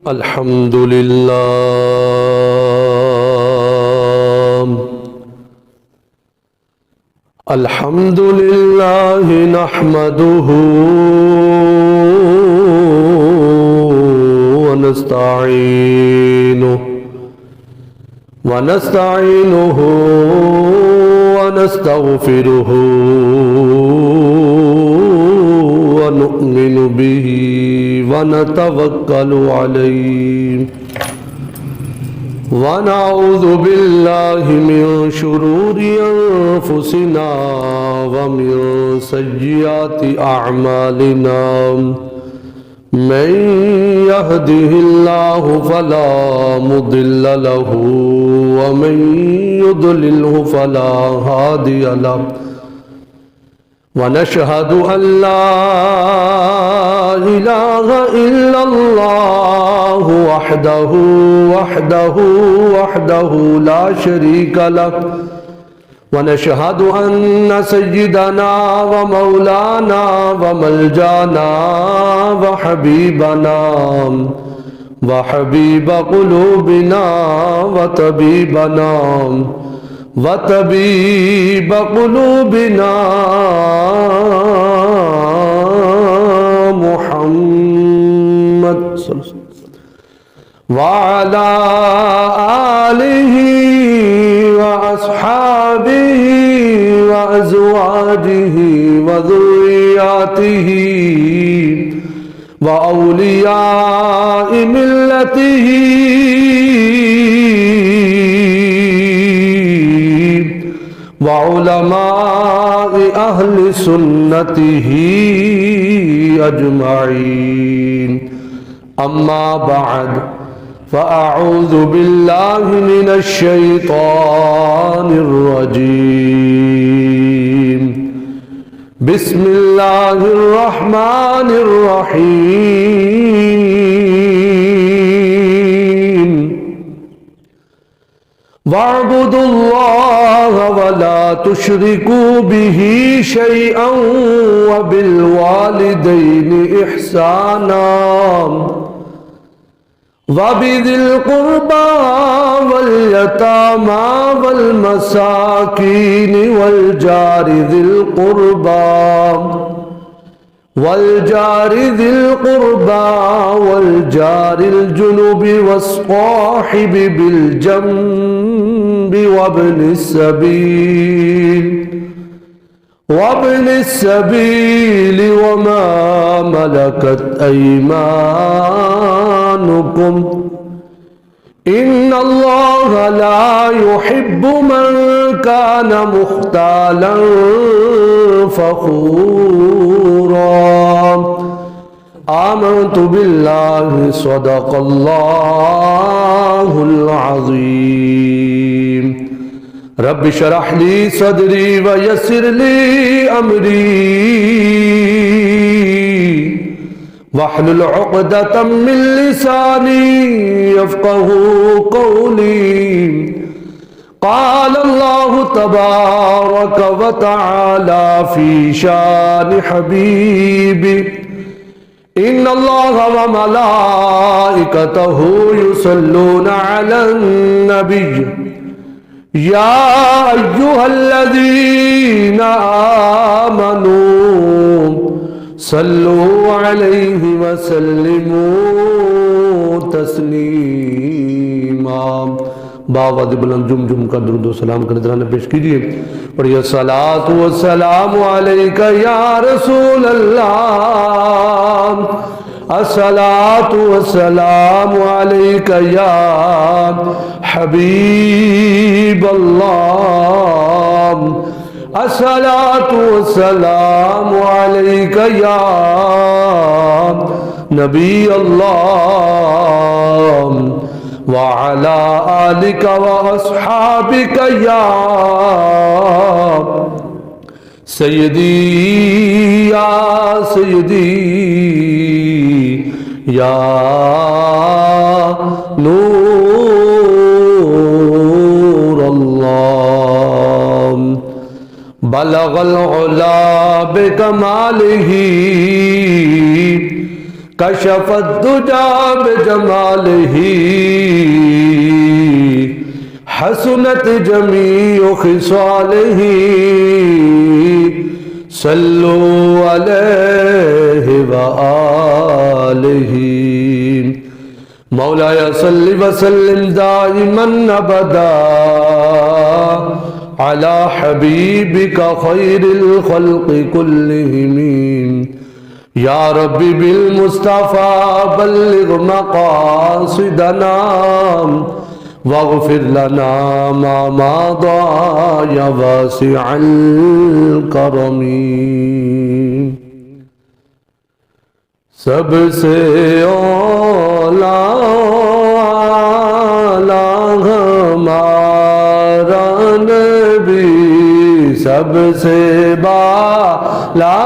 الحمد لله الحمد لله نحمده ونستعينه ونستغفره ونؤمن به ونتوكل عليه ونعوذ بالله من شرور أنفسنا ومن سيئات أعمالنا من يهده الله فلا مضل له ومن يضلله فلا هادي له ونشهد أن لا إله إلا الله وحده لا شريك له ونشهد أن سيدنا ومولانا وملجانا وحبيب قلوبنا وطبيب قلوبنا محمد صلى الله عليه وسلم وعلى آله وأصحابه وأزواجه وذرياته وأولياء ملته وعلماء أهل سنته أجمعين أما بعد فأعوذ بالله من الشيطان الرجيم بسم الله الرحمن الرحيم واعبدوا الله ولا تشركوا به شيئا وبالوالدين إحسانا وبذي القربى واليتامى والمساكين والجار ذي القربى والجار الجنب والصاحب بالجنب وابن السبيل وما ملكت أيمانكم إن الله لا يحب من كان مختالا فخورا آمنت بالله صدق الله العظيم رب اشرح لي صدري ويسر لي أمري واحلل عقدة من لساني يفقه قولي قال الله تبارك وتعالى في شان حبيبي إن الله وملائكته يصلون على النبي يا أيها الذين آمنوا صلوا عليه وسلموا تسلیما باوعد بلند جم کا درود و سلام کا نذرانہ پیش کیجئے اور یہ صلاۃ و سلام علیک یا رسول اللہ الصلاۃ والسلام علیک یا حبیب اللہ الصلاۃ والسلام علیک یا نبی اللہ وعلى آلك وأصحابك يا سيدي يا سيدي يا نور الله بلغ العلا بكماله کشف الدجا بجمالہ حسنت جمیع خصالہ صلو علیہ وآلہ مولایا صلی وسلم دائما ابدا علی حبیبک خیر الخلق کلہم یا ربی بالمصطفیٰ بلغ مقاصدنا واغفر لنا ما مضى یا واسع الکرم سب سے اولا ہمارا نبی سب سے بالا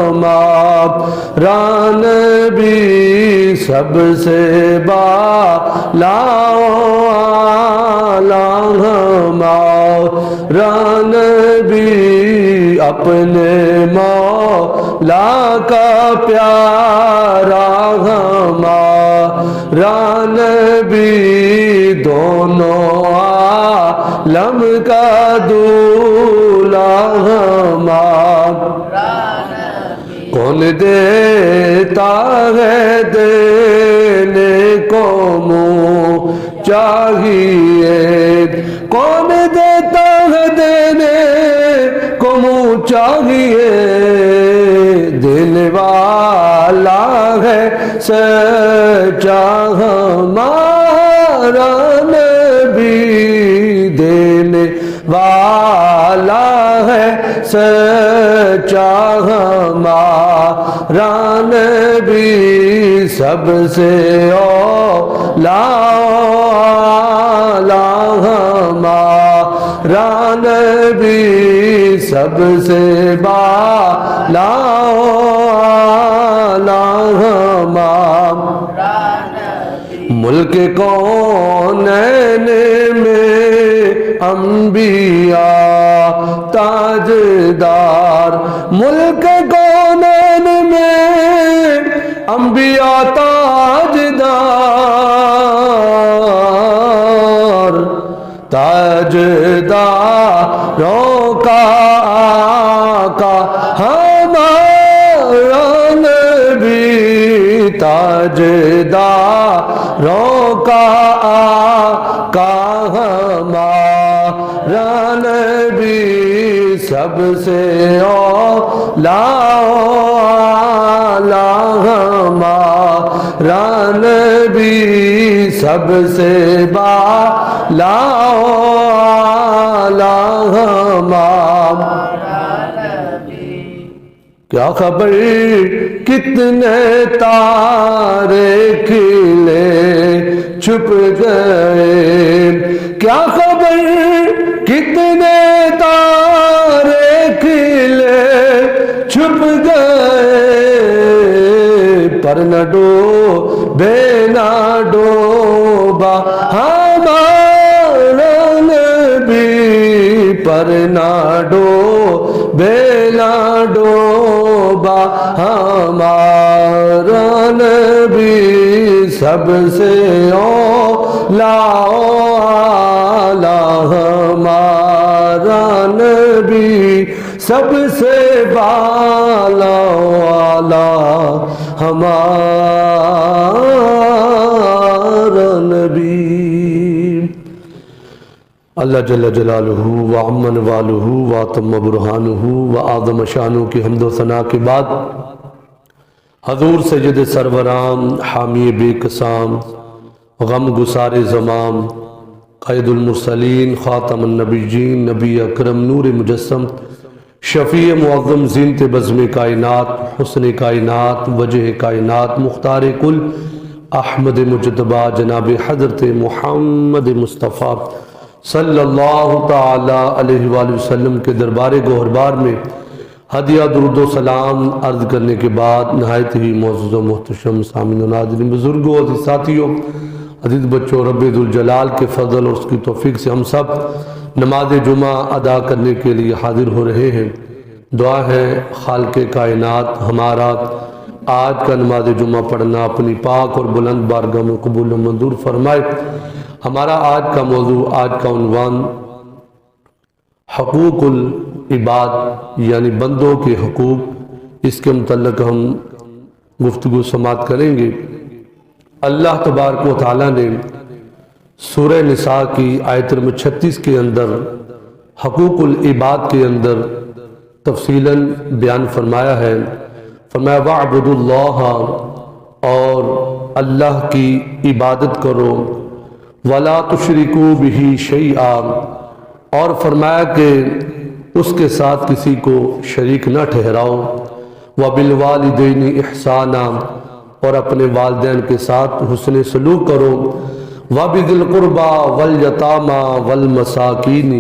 ہمارا نبی سب سے بالا ہمارا نبی اپنے مولا کا پیارا ہمارا نبی دونوں عالم کا دولا ہمارا کون دیتا ہے دینے کو منہ چاہیے کون دیتا ہے دینے کو منہ چاہیے دینے والا ہے سچا ہمارا نبی دینے والا ہے سچا ہمارا نبی سب سے اولا ہمارا نبی سب سے بالا ہمارا ملک کونین میں انبیاء تاجدار ملک کونین میں انبیاء تاجدار تاجداروں کا آقا ہمارا نبی تاجداروں کا آقا ہمارا نبی سب سے اولا ہمارا نبی سب سے بالا ہمارا نبی کیا خبر کتنے تارے کھلے چھپ گئے کیا خبر کتنے تارے کھلے چھپ گئے پر نہ ڈوبے نہ ڈوبا ہمارا نبی پر نہ ڈوبے نہ ڈوبا ہمارا نبی سب سے اولا ہمارا نبی سب سے بالا ہمارا نبی اللہ جل جلالہ وعمن والہ واتم برہانہ وآدم شانہ کی حمد و ثنا کے بعد حضور سید سرورام حامی بے قسام غم گسار زمام قائد المرسلین خاتم النبیین نبی اکرم نور مجسم شفیع معظم زینت بزم کائنات حسن کائنات وجہ کائنات مختار کل احمد مجتبہ جناب حضرت محمد مصطفیٰ صلی اللہ تعالی علیہ وآلہ وسلم کے دربار گوہربار میں ہدیہ درود و سلام عرض کرنے کے بعد نہایت ہی معزز و محتشم سامعین و ناظرین بزرگوں عزیز ساتھیوں عزیز بچوں رب ذوالجلال کے فضل اور اس کی توفیق سے ہم سب نماز جمعہ ادا کرنے کے لیے حاضر ہو رہے ہیں دعا ہے خالق کائنات ہمارا آج کا نماز جمعہ پڑھنا اپنی پاک اور بلند بارگاہ میں قبول و منظور فرمائے۔ ہمارا آج کا موضوع، آج کا عنوان حقوق العباد یعنی بندوں کے حقوق، اس کے متعلق ہم گفتگو سماعت کریں گے۔ اللہ تبارک و تعالیٰ نے سورہ نساء کی آیت نمبر 36 کے اندر حقوق العباد کے اندر تفصیلاً بیان فرمایا ہے۔ فرمایا وَاعْبُدُوا اللَّهَ، اور اللہ کی عبادت کرو، وَلَا تُشْرِكُوا بِهِ شَيْئًا، اور فرمایا کہ اس کے ساتھ کسی کو شریک نہ ٹھہراؤ، وَبِالْوَالِدَيْنِ إِحْسَانًا، اور اپنے والدین کے ساتھ حسن سلوک کرو، وَبِذِي الْقُرْبَى وَالْيَتَامَى وَالْمَسَاكِينِ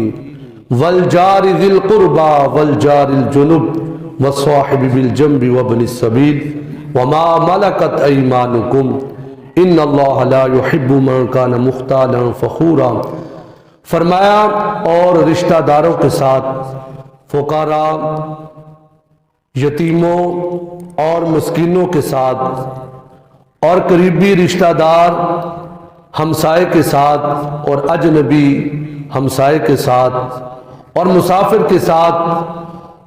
وَالْجَارِ ذِي الْقُرْبَى وَالْجَارِ الْجُنُبِ وَالصَّاحِبِ بِالْجَنبِ وَابْنِ السَّبِيلِ وَمَا مَلَكَتْ أَيْمَانُكُمْ إِنَّ اللَّهَ لَا يُحِبُّ مَنْ كَانَ مُخْتَالًا فَخُورًا۔ فرمایا اور رشتہ داروں کے ساتھ، فقراء، یتیموں اور مسکینوں کے ساتھ، اور قریبی رشتہ دار ہمسائے کے ساتھ، اور اجنبی ہمسائے کے ساتھ، اور مسافر کے ساتھ،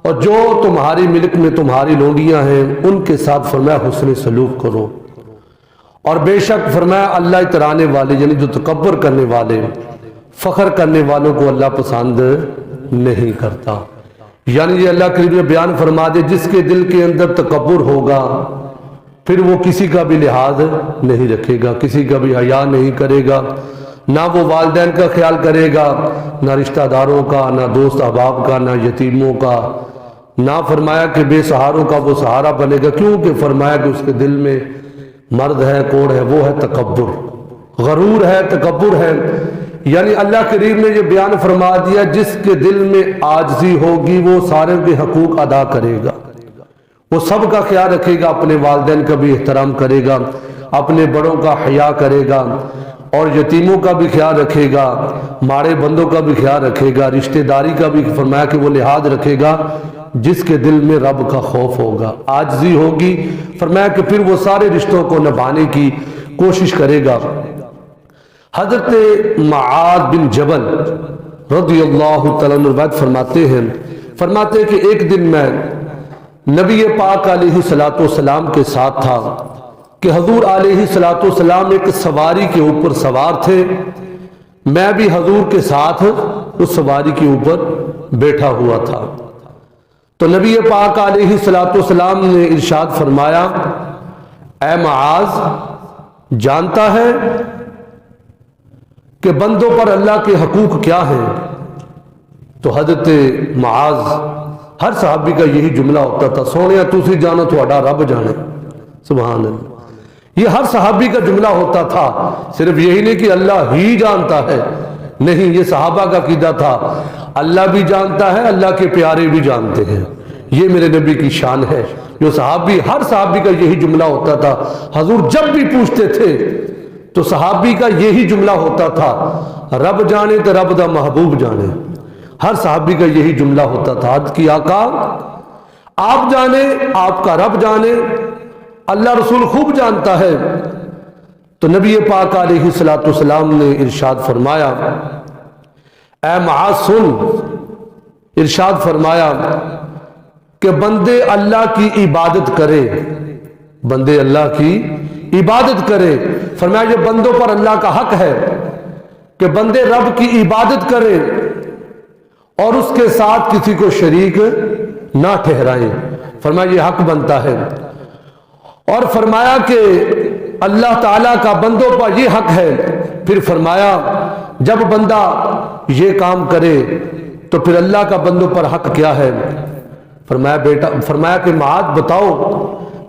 اور جو تمہاری ملک میں تمہاری لونڈیاں ہیں ان کے ساتھ فرمایا حسن سلوک کرو۔ اور بے شک فرمایا اللہ اترانے والے یعنی جو تکبر کرنے والے، فخر کرنے والوں کو اللہ پسند نہیں کرتا۔ یعنی یہ اللہ کریم نے بیان فرما دے جس کے دل کے اندر تکبر ہوگا پھر وہ کسی کا بھی لحاظ نہیں رکھے گا، کسی کا بھی حیا نہیں کرے گا، نہ وہ والدین کا خیال کرے گا، نہ رشتہ داروں کا، نہ دوست احباب کا، نہ یتیموں کا، نہ فرمایا کہ بے سہاروں کا وہ سہارا بنے گا، کیونکہ فرمایا کہ اس کے دل میں مرض ہے، کوڑ ہے، وہ ہے تکبر، غرور ہے، تکبر ہے۔ یعنی اللہ کریم نے یہ بیان فرما دیا جس کے دل میں عاجزی ہوگی وہ سارے کے حقوق ادا کرے گا، وہ سب کا خیال رکھے گا، اپنے والدین کا بھی احترام کرے گا، اپنے بڑوں کا حیا کرے گا، اور یتیموں کا بھی خیال رکھے گا، ماڑے بندوں کا بھی خیال رکھے گا، رشتہ داری کا بھی فرمایا کہ وہ لحاظ رکھے گا جس کے دل میں رب کا خوف ہوگا، عاجزی ہوگی، فرمایا کہ پھر وہ سارے رشتوں کو نبھانے کی کوشش کرے گا۔ حضرت معاذ بن جبل رضی اللہ تعالیٰ عنہ روایت فرماتے ہیں کہ ایک دن میں نبی پاک علیہ السلام کے ساتھ تھا کہ حضور علیہ السلام ایک سواری کے اوپر سوار تھے، میں بھی حضور کے ساتھ اس سواری کے اوپر بیٹھا ہوا تھا۔ تو نبی پاک علیہ السلام نے ارشاد فرمایا، اے معاذ، جانتا ہے کہ بندوں پر اللہ کے حقوق کیا ہیں؟ تو حضرت معاذ، ہر صحابی کا یہی جملہ ہوتا تھا، سونیا تسی جانو تھوڑا رب جانے، سبحان اللہ، یہ ہر صحابی کا جملہ ہوتا تھا، صرف یہی نہیں کہ اللہ ہی جانتا ہے، نہیں، یہ صحابہ کا عقیدہ تھا، اللہ بھی جانتا ہے، اللہ کے پیارے بھی جانتے ہیں، یہ میرے نبی کی شان ہے۔ جو صحابی، ہر صحابی کا یہی جملہ ہوتا تھا، حضور جب بھی پوچھتے تھے تو صحابی کا یہی جملہ ہوتا تھا، رب جانے تو رب دا محبوب جانے، ہر صحابی کا یہی جملہ ہوتا تھا کہ آقا آپ جانے، آپ کا رب جانے، اللہ رسول خوب جانتا ہے۔ تو نبی پاک علیہ السلام نے ارشاد فرمایا، اے معاذ سن، ارشاد فرمایا کہ بندے اللہ کی عبادت کرے، بندے اللہ کی عبادت کرے، فرمایا یہ بندوں پر اللہ کا حق ہے کہ بندے رب کی عبادت کرے اور اس کے ساتھ کسی کو شریک نہ ٹھہرائیں، فرمایا یہ حق بنتا ہے۔ اور فرمایا کہ اللہ تعالیٰ کا بندوں پر یہ حق ہے، پھر فرمایا جب بندہ یہ کام کرے تو پھر اللہ کا بندوں پر حق کیا ہے؟ فرمایا کہ معاذ بتاؤ،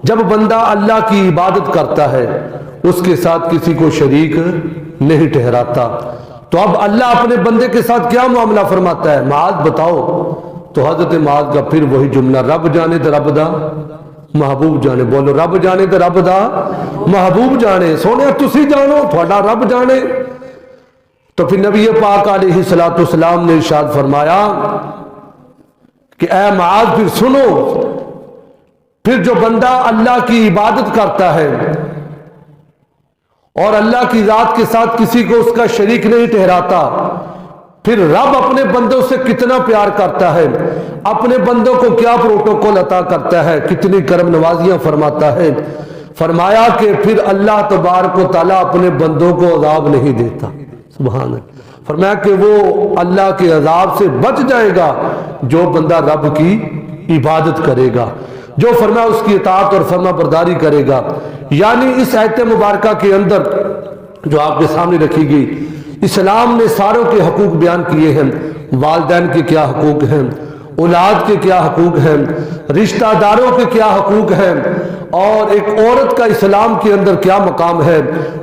جب بندہ اللہ کی عبادت کرتا ہے اس کے ساتھ کسی کو شریک نہیں ٹھہراتا، تو اب اللہ اپنے بندے کے ساتھ کیا معاملہ فرماتا ہے؟ معاذ بتاؤ۔ تو حضرت معاذ کا پھر وہی جملہ، رب جانے تو رب دا محبوب جانے، بولو رب جانے تو رب دا محبوب جانے، سونے تسی جانو تھوڑا رب جانے۔ تو پھر نبی پاک علیہ السلام نے ارشاد فرمایا کہ اے معاذ پھر سنو، پھر جو بندہ اللہ کی عبادت کرتا ہے اور اللہ کی ذات کے ساتھ کسی کو اس کا شریک نہیں ٹھہراتا، پھر رب اپنے بندوں سے کتنا پیار کرتا ہے، اپنے بندوں کو کیا پروٹوکول عطا کرتا ہے، کتنی کرم نوازیاں فرماتا ہے۔ فرمایا کہ پھر اللہ تبارک و تعالیٰ اپنے بندوں کو عذاب نہیں دیتا، سبحان اللہ۔ فرمایا کہ وہ اللہ کے عذاب سے بچ جائے گا جو بندہ رب کی عبادت کرے گا، جو فرمایا اس کی اطاعت اور فرما برداری کرے گا۔ یعنی اس آیت مبارکہ کے اندر جو آپ کے سامنے رکھی گئی، اسلام نے ساروں کے حقوق بیان کیے ہیں، والدین کے کیا حقوق ہیں، اولاد کے کیا حقوق ہیں، رشتہ داروں کے کیا حقوق ہیں، اور ایک عورت کا اسلام کے اندر کیا مقام ہے،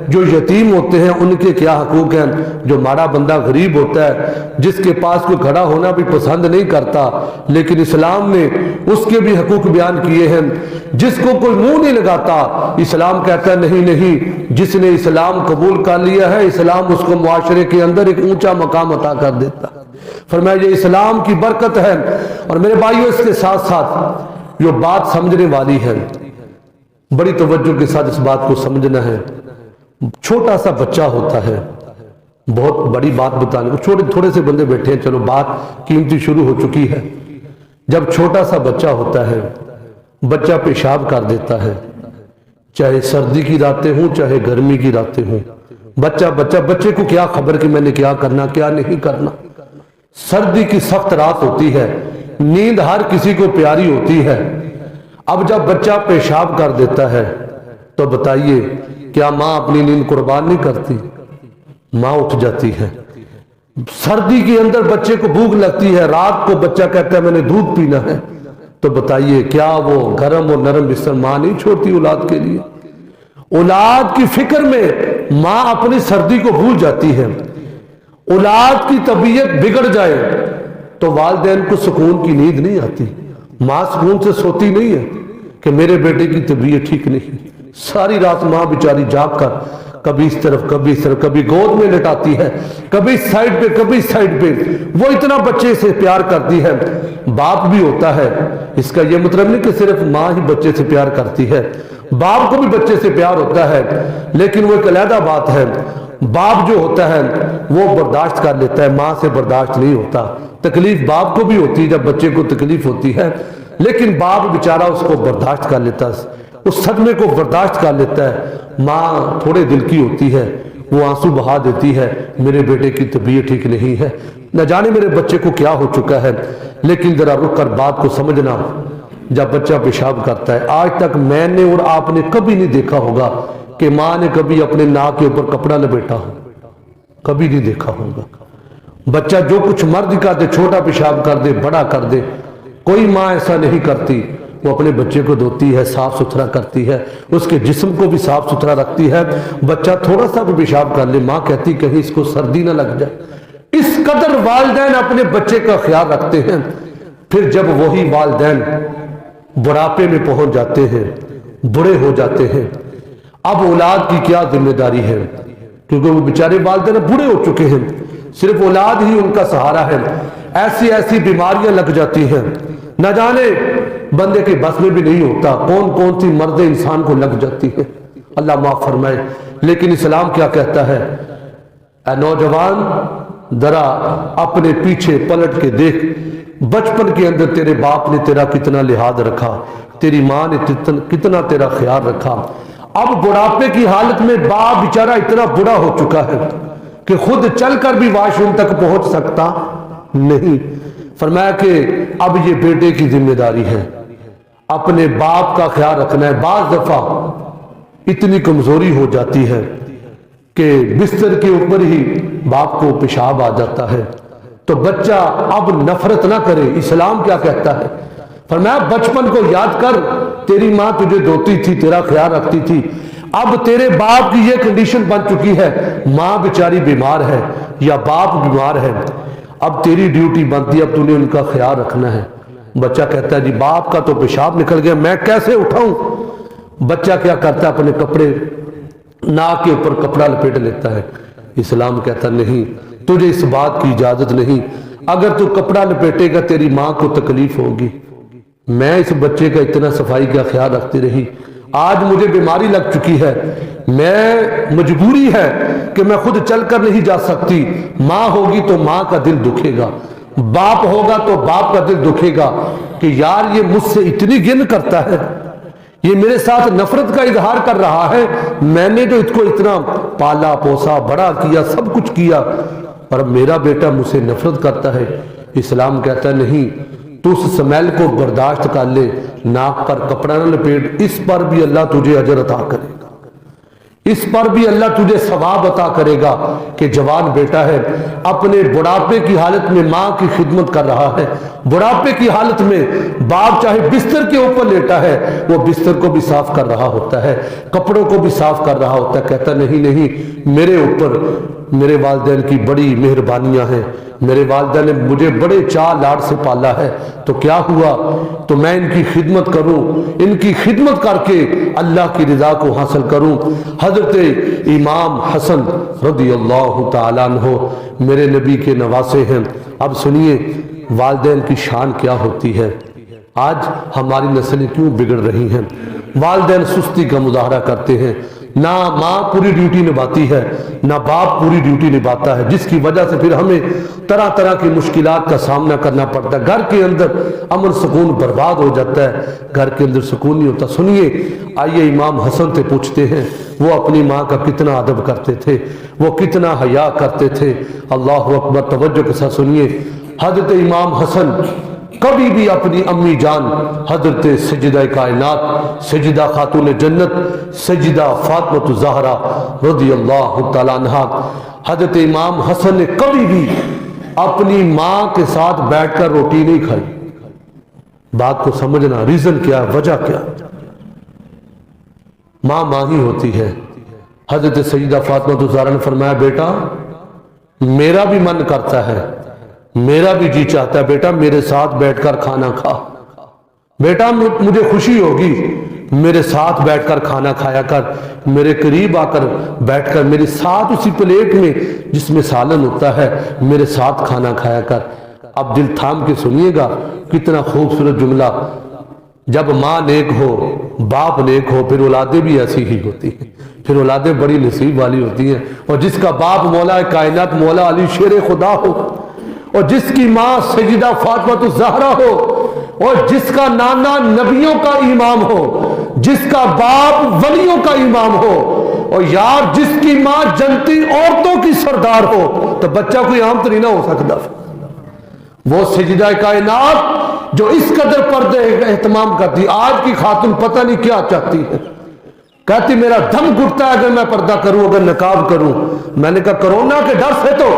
جو یتیم ہوتے ہیں ان کے کیا حقوق ہیں، جو ماڑا بندہ غریب ہوتا ہے جس کے پاس کوئی کھڑا ہونا بھی پسند نہیں کرتا لیکن اسلام نے اس کے بھی حقوق بیان کیے ہیں، جس کو کوئی منہ نہیں لگاتا اسلام کہتا ہے نہیں نہیں، جس نے اسلام قبول کر لیا ہے اسلام اس کو معاشرے کے اندر ایک اونچا مقام عطا کر دیتا۔ فرمایا یہ اسلام کی برکت ہے۔ اور میرے بھائیوں اس کے ساتھ ساتھ جو بات سمجھنے والی ہے، بڑی توجہ کے ساتھ اس بات کو سمجھنا ہے۔ چھوٹا سا بچہ ہوتا ہے، بہت بڑی بات بتانے کو تھوڑے سے بندے بیٹھے ہیں، چلو بات قیمتی شروع ہو چکی ہے۔ جب چھوٹا سا بچہ ہوتا ہے، بچہ پیشاب کر دیتا ہے، چاہے سردی کی راتیں ہوں چاہے گرمی کی راتیں ہوں، بچے کو کیا خبر کہ میں نے کیا کرنا کیا نہیں کرنا۔ سردی کی سخت رات ہوتی ہے، نیند ہر کسی کو پیاری ہوتی ہے۔ اب جب بچہ پیشاب کر دیتا ہے تو بتائیے کیا ماں اپنی نیند قربان نہیں کرتی؟ ماں اٹھ جاتی ہے۔ سردی کے اندر بچے کو بھوک لگتی ہے، رات کو بچہ کہتا ہے میں نے دودھ پینا ہے، تو بتائیے کیا وہ گرم اور نرم بستر ماں نہیں چھوڑتی اولاد کے لیے؟ اولاد کی فکر میں ماں اپنی سردی کو بھول جاتی ہے۔ اولاد کی طبیعت بگڑ جائے تو والدین کو سکون کی نیند نہیں آتی، ماں سکون سے سوتی نہیں ہے کہ میرے بیٹے کی طبیعت ٹھیک نہیں۔ ساری رات ماں بیچاری جاگ کر کبھی اس طرف کبھی اس طرف، کبھی گود میں لٹاتی ہے، کبھی سائڈ پہ کبھی سائڈ پہ، وہ اتنا بچے سے پیار کرتی ہے۔ باپ بھی ہوتا ہے، اس کا یہ مطلب نہیں کہ صرف ماں ہی بچے سے پیار کرتی ہے، باپ کو بھی بچے سے پیار ہوتا ہے، لیکن وہ ایک علیحدہ بات ہے۔ باپ جو ہوتا ہے وہ برداشت کر لیتا ہے، ماں سے برداشت نہیں ہوتا۔ تکلیف باپ کو بھی ہوتی ہے جب بچے کو تکلیف ہوتی ہے، لیکن باپ بیچارہ اس کو برداشت کر لیتا ہے، اس صدمے کو برداشت کر لیتا ہے۔ ماں تھوڑے دل کی ہوتی ہے، وہ آنسو بہا دیتی ہے، میرے بیٹے کی طبیعت ٹھیک نہیں ہے، نہ جانے میرے بچے کو کیا ہو چکا ہے۔ لیکن ذرا رک کر بات کو سمجھنا، جب بچہ پیشاب کرتا ہے، آج تک میں نے اور آپ نے کبھی نہیں دیکھا ہوگا کہ ماں نے کبھی اپنے ناک کے اوپر کپڑا لپیٹا ہو، کبھی نہیں دیکھا ہوگا۔ بچہ جو کچھ مرضی کر دے، چھوٹا پیشاب کر دے بڑا کر دے، کوئی ماں ایسا نہیں کرتی، وہ اپنے بچے کو دھوتی ہے، صاف ستھرا کرتی ہے، اس کے جسم کو بھی صاف ستھرا رکھتی ہے۔ بچہ تھوڑا سا بھی پیشاب کر لے، ماں کہتی کہیں اس کو سردی نہ لگ جائے۔ اس قدر والدین اپنے بچے کا خیال رکھتے ہیں۔ پھر جب وہی والدین بڑھاپے میں پہنچ جاتے ہیں، بڑے ہو جاتے ہیں، اب اولاد کی کیا ذمہ داری ہے؟ کیونکہ وہ بیچارے والدین بوڑھے ہو چکے ہیں، صرف اولاد ہی ان کا سہارا ہے۔ ایسی بیماریاں لگ جاتی ہیں، نہ جانے بندے کے بس میں بھی نہیں ہوتا کون کون سی مرض انسان کو لگ جاتی ہے، اللہ معاف فرمائے۔ لیکن اسلام کیا کہتا ہے؟ اے نوجوان، ذرا اپنے پیچھے پلٹ کے دیکھ، بچپن کے اندر تیرے باپ نے تیرا کتنا لحاظ رکھا، تیری ماں نے کتنا تیرا خیال رکھا۔ اب بڑھاپے کی حالت میں باپ بیچارہ اتنا بڑا ہو چکا ہے کہ خود چل کر بھی واش روم تک پہنچ سکتا نہیں۔ فرمایا کہ اب یہ بیٹے کی ذمہ داری ہے، اپنے باپ کا خیال رکھنا ہے۔ بعض دفعہ اتنی کمزوری ہو جاتی ہے کہ بستر کے اوپر ہی باپ کو پیشاب آ جاتا ہے، تو بچہ اب نفرت نہ کرے۔ اسلام کیا کہتا ہے؟ فرمایا بچپن کو یاد کر، تیری ماں تجھے دھوتی تھی، تیرا خیال رکھتی تھی، اب تیرے باپ کی یہ کنڈیشن بن چکی ہے، ماں بیچاری بیمار ہے یا باپ بیمار ہے، اب تیری ڈیوٹی بنتی ہے، اب تو نے ان کا خیال رکھنا ہے۔ بچہ کہتا ہے جی باپ کا تو پیشاب نکل گیا، میں کیسے اٹھاؤں؟ بچہ کیا کرتا ہے؟ اپنے کپڑے ناک کے اوپر کپڑا لپیٹ لیتا ہے۔ اسلام کہتا نہیں، تجھے اس بات کی اجازت نہیں، اگر تو کپڑا لپیٹے گا تیری ماں کو تکلیف ہوگی۔ میں اس بچے کا اتنا صفائی کا خیال رکھتی رہی، آج مجھے بیماری لگ چکی ہے، میں مجبوری ہے کہ میں خود چل کر نہیں جا سکتی، ماں ہوگی تو ماں کا دل دکھے گا، باپ ہوگا تو باپ کا دل دکھے گا کہ یار یہ مجھ سے اتنی گن کرتا ہے، یہ میرے ساتھ نفرت کا اظہار کر رہا ہے، میں نے جو اس کو اتنا پالا پوسا بڑا کیا سب کچھ کیا اور میرا بیٹا مجھ سے نفرت کرتا ہے۔ اسلام کہتا ہے نہیں، تو اس سمیل کو برداشت کر لے، ناک پر کپڑا نہ لپیٹ، اس پر بھی اللہ تجھے اجر عطا کرے گا، اس پر بھی اللہ تجھے ثواب عطا کرے گا کہ جوان بیٹا ہے، اپنے بڑھاپے کی حالت میں ماں کی خدمت کر رہا ہے، بڑھاپے کی حالت میں باپ چاہے بستر کے اوپر لیٹا ہے وہ بستر کو بھی صاف کر رہا ہوتا ہے، کپڑوں کو بھی صاف کر رہا ہوتا ہے، کہتا نہیں میرے اوپر میرے والدین کی بڑی مہربانیاں ہیں، میرے والدین نے مجھے بڑے چاہ لاڈ سے پالا ہے، تو کیا ہوا تو میں ان کی خدمت کروں، ان کی خدمت کر کے اللہ کی رضا کو حاصل کروں۔ حضرت امام حسن رضی اللہ تعالیٰ عنہ میرے نبی کے نواسے ہیں۔ اب سنیے والدین کی شان کیا ہوتی ہے۔ آج ہماری نسلیں کیوں بگڑ رہی ہیں؟ والدین سستی کا مظاہرہ کرتے ہیں، نہ ماں پوری ڈیوٹی نبھاتی ہے نہ باپ پوری ڈیوٹی نبھاتا ہے، جس کی وجہ سے پھر ہمیں طرح طرح کی مشکلات کا سامنا کرنا پڑتا ہے، گھر کے اندر امن سکون برباد ہو جاتا ہے، گھر کے اندر سکون نہیں ہوتا۔ سنیے آئیے امام حسن سے پوچھتے ہیں وہ اپنی ماں کا کتنا ادب کرتے تھے، وہ کتنا حیا کرتے تھے۔ اللہ اکبر، توجہ کے ساتھ سنیے۔ حضرت امام حسن کبھی بھی اپنی امی جان حضرت سیدہ کائنات سیدہ خاتون جنت سیدہ فاطمہ الزہرا رضی اللہ تعالیٰ عنہا، حضرت امام حسن نے کبھی بھی اپنی ماں کے ساتھ بیٹھ کر روٹی نہیں کھائی۔ بات کو سمجھنا، ریزن کیا، وجہ کیا؟ ماں ماں ہی ہوتی ہے۔ حضرت سیدہ فاطمہ الزہرا نے فرمایا بیٹا میرا بھی من کرتا ہے، میرا بھی جی چاہتا ہے، بیٹا میرے ساتھ بیٹھ کر کھانا کھا، بیٹا مجھے خوشی ہوگی میرے ساتھ بیٹھ کر کھانا کھایا کر، میرے قریب آ کر بیٹھ کر میرے ساتھ اسی پلیٹ میں جس میں سالن ہوتا ہے میرے ساتھ کھانا کھایا کر۔ اب دل تھام کے سنیے گا کتنا خوبصورت جملہ۔ جب ماں نیک ہو باپ نیک ہو پھر اولادیں بھی ایسی ہی ہوتی ہیں، پھر اولادیں بڑی نصیب والی ہوتی ہیں، اور جس کا باپ مولا کائنات مولا علی شیر خدا ہو، اور جس کی ماں سیدہ فاطمہ الزہرا ہو، اور جس کا نانا نبیوں کا امام ہو، جس کا باپ ولیوں کا امام ہو، اور یار جس کی ماں جنتی عورتوں کی سردار ہو، تو بچہ کوئی عام تو نہیں نہ ہو سکتا۔ وہ سیدہ کائنات جو اس قدر پردے اہتمام کرتی، آج کی خاتون پتہ نہیں کیا چاہتی ہے، کہتی میرا دم گھٹتا ہے اگر میں پردہ کروں، اگر نقاب کروں۔ میں نے کہا کرونا کے ڈر سے تو